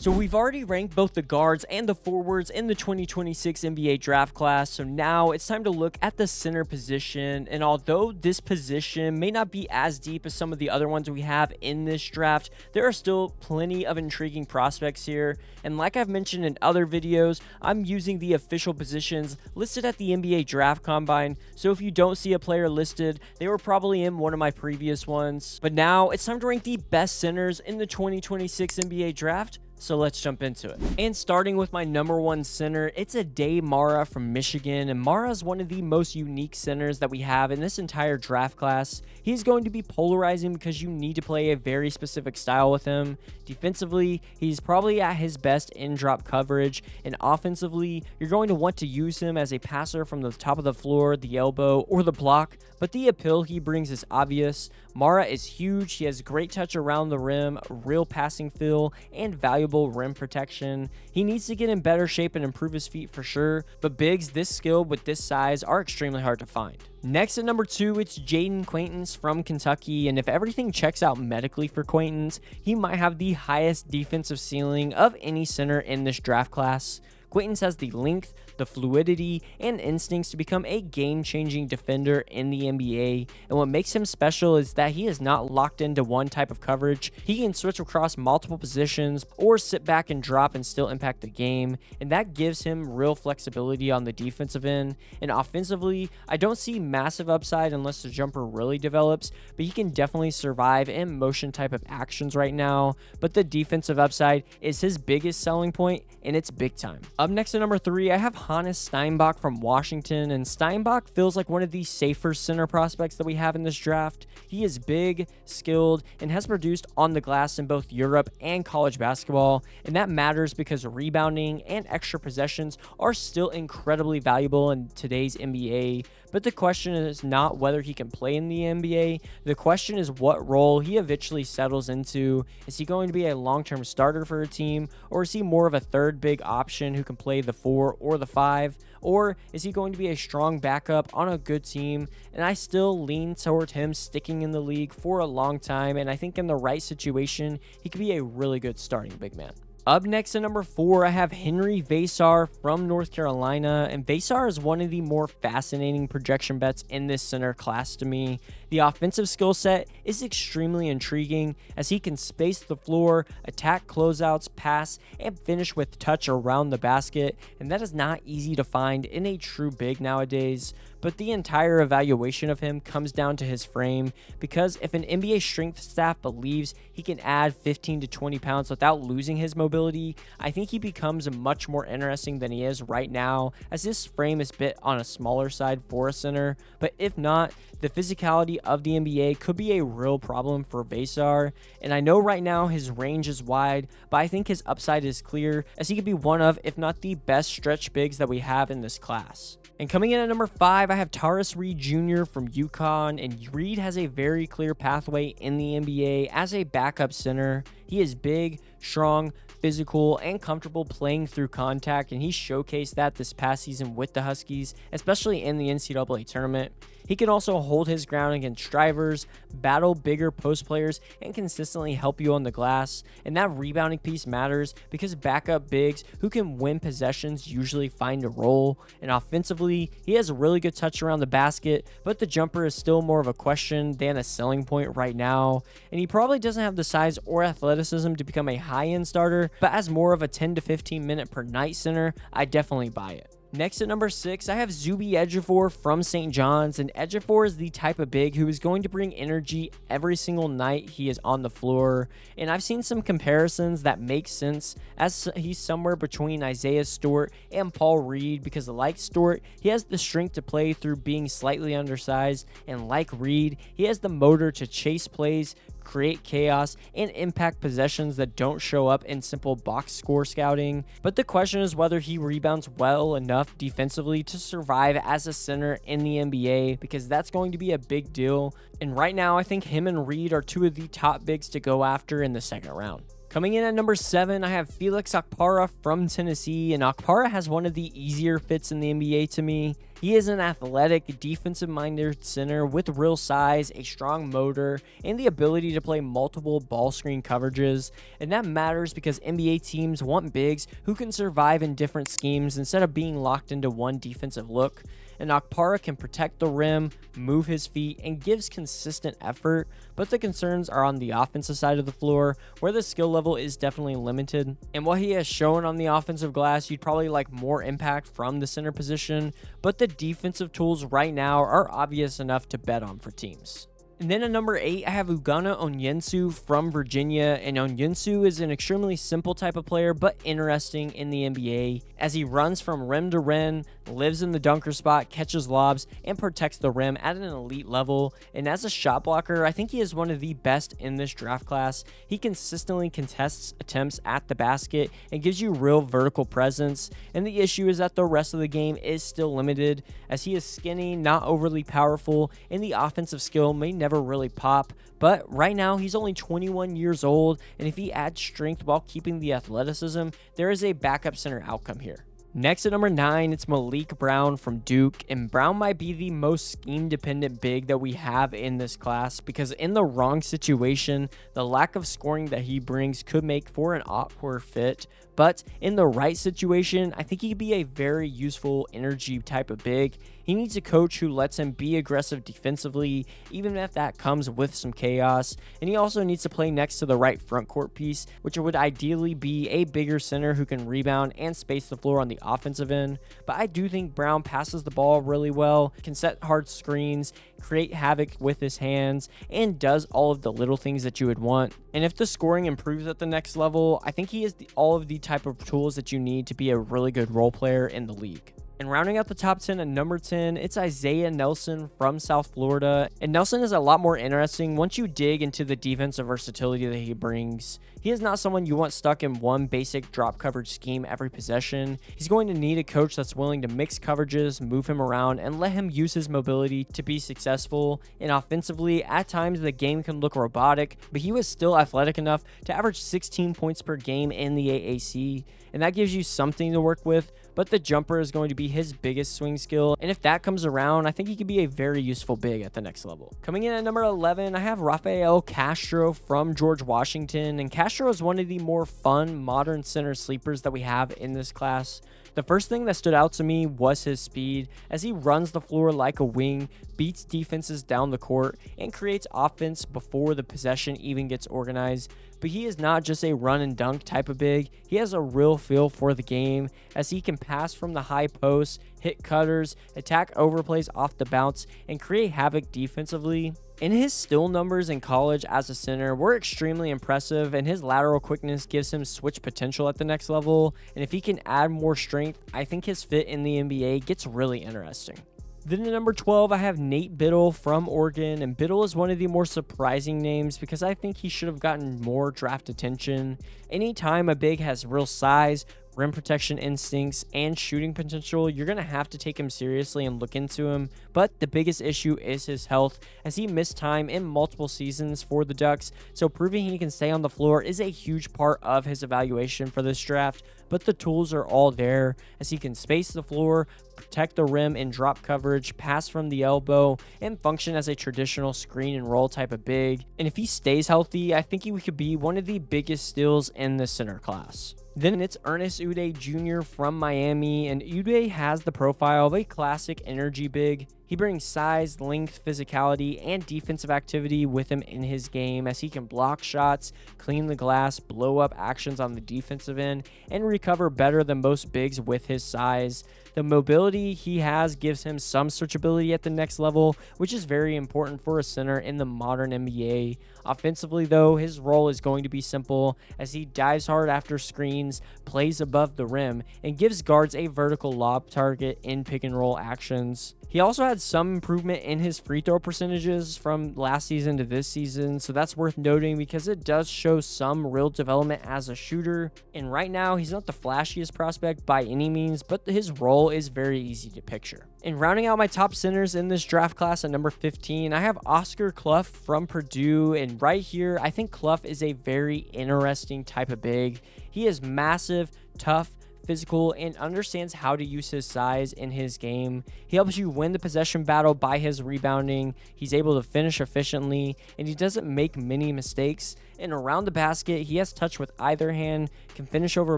So we've already ranked both the guards and the forwards in the 2026 NBA draft class, so now it's time to look at the center position. And although this position may not be as deep as some of the other ones we have in this draft, there are still plenty of intriguing prospects here. And like I've mentioned in other videos, I'm using the official positions listed at the NBA Draft Combine, so if you don't see a player listed, they were probably in one of my previous ones. But now it's time to rank the best centers in the 2026 NBA draft. So let's jump into it. And starting with my number one center, it's Aday Mara from Michigan. And Mara is one of the most unique centers that we have in this entire draft class. He's going to be polarizing because you need to play a very specific style with him. Defensively, he's probably at his best in drop coverage. And offensively, you're going to want to use him as a passer from the top of the floor, the elbow, or the block. But the appeal he brings is obvious. Mara is huge. He has great touch around the rim, real passing feel, and valuable rim protection. He needs to get in better shape and improve his feet for sure, but bigs this skilled with this size are extremely hard to find. Next at number 2, it's Jayden Quaintance from Kentucky, and if everything checks out medically for Quaintance, he might have the highest defensive ceiling of any center in this draft class. Quaintance has the length, the fluidity, and instincts to become a game-changing defender in the NBA, and what makes him special is that he is not locked into one type of coverage. He can switch across multiple positions or sit back and drop and still impact the game, and that gives him real flexibility on the defensive end. And offensively, I don't see massive upside unless the jumper really develops, but he can definitely survive in motion type of actions right now, but the defensive upside is his biggest selling point, and it's big time. Up next at number 3, I have Steinbach from Washington, and Steinbach feels like one of the safer center prospects that we have in this draft. He is big, skilled, and has produced on the glass in both Europe and college basketball, and that matters because rebounding and extra possessions are still incredibly valuable in today's NBA. But the question is not whether he can play in the NBA. The question is what role he eventually settles into. Is he going to be a long-term starter for a team, or is he more of a third big option who can play the 4 or the 5? Or is he going to be a strong backup on a good team? And I still lean toward him sticking in the league for a long time, and I think in the right situation, he could be a really good starting big man. Up next at number 4, I have Henri Veesaar from North Carolina, and Veesaar is one of the more fascinating projection bets in this center class to me. The offensive skill set is extremely intriguing as he can space the floor, attack closeouts, pass, and finish with touch around the basket, and that is not easy to find in a true big nowadays. But the entire evaluation of him comes down to his frame, because if an NBA strength staff believes he can add 15 to 20 pounds without losing his mobility, I think he becomes much more interesting than he is right now, as this frame is a bit on a smaller side for a center. But if not, the physicality of the NBA could be a real problem for Veesaar, and I know right now his range is wide, but I think his upside is clear, as he could be one of, if not the best stretch bigs that we have in this class. And coming in at number 5, I have Tarris Reed Jr. from UConn, and Reed has a very clear pathway in the NBA as a backup center. He is big, strong, physical, and comfortable playing through contact, and he showcased that this past season with the Huskies, especially in the NCAA tournament. He can also hold his ground against drivers, battle bigger post players, and consistently help you on the glass. And that rebounding piece matters because backup bigs who can win possessions usually find a role. And offensively, he has a really good touch around the basket, but the jumper is still more of a question than a selling point right now. And he probably doesn't have the size or athleticism to become a high-end starter, but as more of a 10 to 15 minute per night center, I definitely buy it. Next at number 6, I have Zuby Ejiofor from St. John's, and Ejiofor is the type of big who is going to bring energy every single night he is on the floor, and I've seen some comparisons that make sense as he's somewhere between Isaiah Stewart and Paul Reed, because like Stewart, he has the strength to play through being slightly undersized, and like Reed, he has the motor to chase plays, create chaos, and impact possessions that don't show up in simple box score scouting. But the question is whether he rebounds well enough defensively to survive as a center in the NBA, because that's going to be a big deal. And right now, I think him and Reed are two of the top bigs to go after in the second round. Coming in at number 7, I have Felix Okpara from Tennessee, and Okpara has one of the easier fits in the NBA to me. He is an athletic, defensive-minded center with real size, a strong motor, and the ability to play multiple ball screen coverages, and that matters because NBA teams want bigs who can survive in different schemes instead of being locked into one defensive look. And Okpara can protect the rim, move his feet, and gives consistent effort, but the concerns are on the offensive side of the floor, where the skill level is definitely limited. And what he has shown on the offensive glass, you'd probably like more impact from the center position, but the defensive tools right now are obvious enough to bet on for teams. And then at number 8, I have Ugonna Onyenso from Virginia, and Onyenso is an extremely simple type of player, but interesting in the NBA, as he runs from rim to rim, lives in the dunker spot, catches lobs, and protects the rim at an elite level. And as a shot blocker, I think he is one of the best in this draft class. He consistently contests attempts at the basket and gives you real vertical presence, and the issue is that the rest of the game is still limited, as he is skinny, not overly powerful, and the offensive skill may never really pop. But right now he's only 21 years old, and if he adds strength while keeping the athleticism, there is a backup center outcome here. Next at number 9, it's Maliq Brown from Duke, and Brown might be the most scheme-dependent big that we have in this class, because in the wrong situation, the lack of scoring that he brings could make for an awkward fit, but in the right situation, I think he could be a very useful energy type of big. He needs a coach who lets him be aggressive defensively, even if that comes with some chaos, and he also needs to play next to the right front court piece, which would ideally be a bigger center who can rebound and space the floor on the offensive end. But I do think Brown passes the ball really well, can set hard screens, create havoc with his hands, and does all of the little things that you would want. And if the scoring improves at the next level, I think he has all of the type of tools that you need to be a really good role player in the league. And rounding out the top 10 at number 10, it's Izaiyah Nelson from South Florida. And Nelson is a lot more interesting once you dig into the defensive versatility that he brings. He is not someone you want stuck in one basic drop coverage scheme every possession. He's going to need a coach that's willing to mix coverages, move him around, and let him use his mobility to be successful. And offensively, at times the game can look robotic, but he was still athletic enough to average 16 points per game in the AAC. And that gives you something to work with, but the jumper is going to be his biggest swing skill, and if that comes around, I think he could be a very useful big at the next level. Coming in at number 11, I have Rafael Castro from George Washington, and Castro is one of the more fun modern center sleepers that we have in this class. The first thing that stood out to me was his speed, as he runs the floor like a wing, beats defenses down the court, and creates offense before the possession even gets organized. But he is not just a run and dunk type of big, he has a real feel for the game, as he can pass from the high post, hit cutters, attack overplays off the bounce, and create havoc defensively. And his still numbers in college as a center were extremely impressive, and his lateral quickness gives him switch potential at the next level, and if he can add more strength, I think his fit in the NBA gets really interesting. Then at number 12, I have Nate Bittle from Oregon, and Bittle is one of the more surprising names because I think he should have gotten more draft attention. Anytime a big has real size, rim protection instincts, and shooting potential, you're going to have to take him seriously and look into him, but the biggest issue is his health, as he missed time in multiple seasons for the Ducks, so proving he can stay on the floor is a huge part of his evaluation for this draft, but the tools are all there, as he can space the floor, protect the rim in drop coverage, pass from the elbow, and function as a traditional screen and roll type of big. And if he stays healthy, I think he could be one of the biggest steals in the center class. Then it's Ernest Udeh Jr. from Miammi, and Udeh has the profile of a classic energy big. He brings size, length, physicality, and defensive activity with him in his game, as he can block shots, clean the glass, blow up actions on the defensive end, and recover better than most bigs with his size. The mobility he has gives him some searchability at the next level, which is very important for a center in the modern NBA. Offensively, though, his role is going to be simple, as he dives hard after screens, plays above the rim, and gives guards a vertical lob target in pick and roll actions. He also had some improvement in his free throw percentages from last season to this season, so that's worth noting because it does show some real development as a shooter. And right now, he's not the flashiest prospect by any means, but his role is very easy to picture. And rounding out my top centers in this draft class at number 15, I have Oscar Cluff from Purdue, and right here, I think Cluff is a very interesting type of big. He is massive, tough, physical, and understands how to use his size in his game. He helps you win the possession battle by his rebounding. He's able to finish efficiently, and he doesn't make many mistakes. And around the basket, he has touch with either hand, can finish over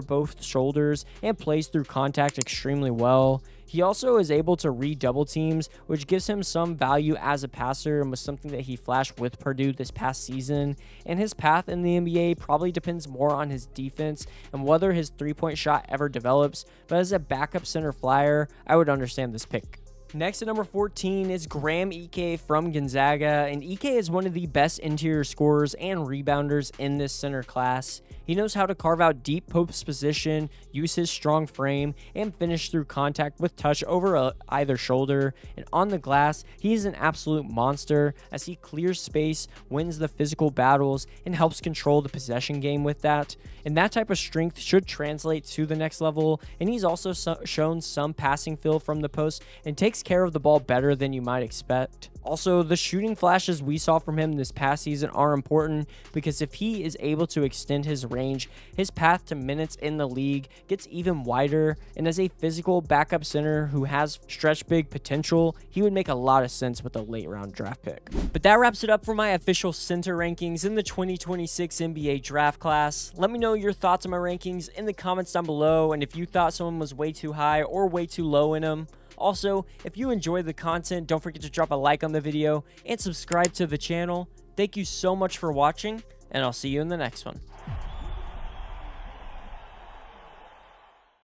both shoulders, and plays through contact extremely well. He also is able to read double teams, which gives him some value as a passer and was something that he flashed with Purdue this past season. And his path in the NBA probably depends more on his defense and whether his three-point shot ever develops, but as a backup center flyer, I would understand this pick. Next at number 14 is Graham Ike from Gonzaga, and Ike is one of the best interior scorers and rebounders in this center class. He knows how to carve out deep post position, use his strong frame, and finish through contact with touch over either shoulder. And on the glass, he is an absolute monster as he clears space, wins the physical battles, and helps control the possession game with that. And that type of strength should translate to the next level, and he's also shown some passing feel from the post and takes care of the ball better than you might expect. Also, the shooting flashes we saw from him this past season are important because if he is able to extend his range, his path to minutes in the league gets even wider, and as a physical backup center who has stretch big potential, he would make a lot of sense with a late round draft pick. But that wraps it up for my official center rankings in the 2026 NBA draft class. Let me know your thoughts on my rankings in the comments down below, and if you thought someone was way too high or way too low in them. Also, if you enjoyed the content, don't forget to drop a like on the video and subscribe to the channel. Thank you so much for watching, and I'll see you in the next one.